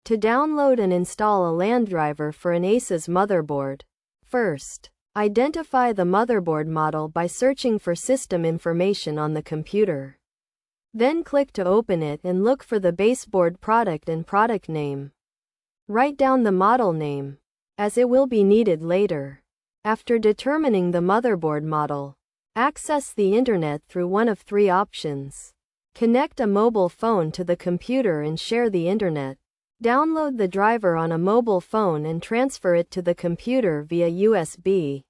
To download and install a LAN driver for an Asus motherboard, first, identify the motherboard model by searching for system information on the computer. Then click to open it and look for the baseboard product and product name. Write down the model name, as it will be needed later. After determining the motherboard model, access the internet through one of three options. Connect a mobile phone to the computer and share the internet. Download the driver on a mobile phone and transfer it to the computer via USB.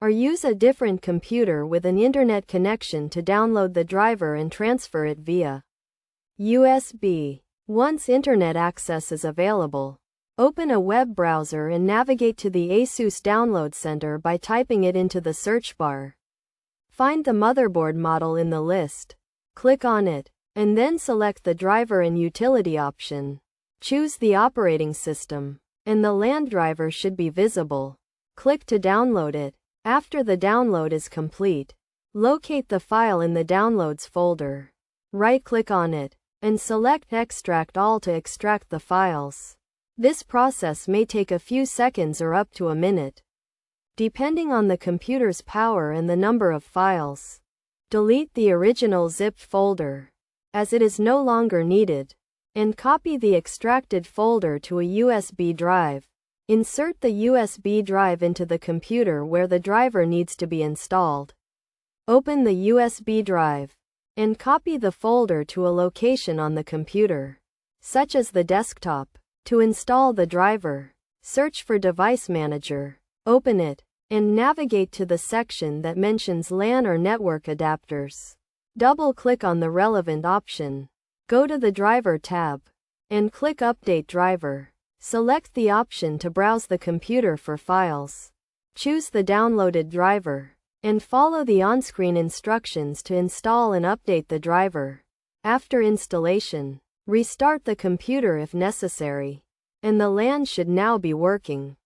Or use a different computer with an internet connection to download the driver and transfer it via USB. Once internet access is available, open a web browser and navigate to the Asus Download Center by typing it into the search bar. Find the motherboard model in the list. Click on it, and then select the driver and utility option. Choose the operating system, and the LAN driver should be visible. Click to download it. After the download is complete, locate the file in the Downloads folder. Right-click on it, and select Extract All to extract the files. This process may take a few seconds or up to a minute, depending on the computer's power and the number of files. Delete the original zipped folder, as it is no longer needed, and copy the extracted folder to a USB drive. Insert the USB drive into the computer where the driver needs to be installed. Open the USB drive, and copy the folder to a location on the computer, such as the desktop. To install the driver, search for Device Manager, open it, and navigate to the section that mentions LAN or network adapters. Double-click on the relevant option. Go to the Driver tab, and click Update Driver. Select the option to browse the computer for files. Choose the downloaded driver, and follow the on-screen instructions to install and update the driver. After installation, restart the computer if necessary, and the LAN should now be working.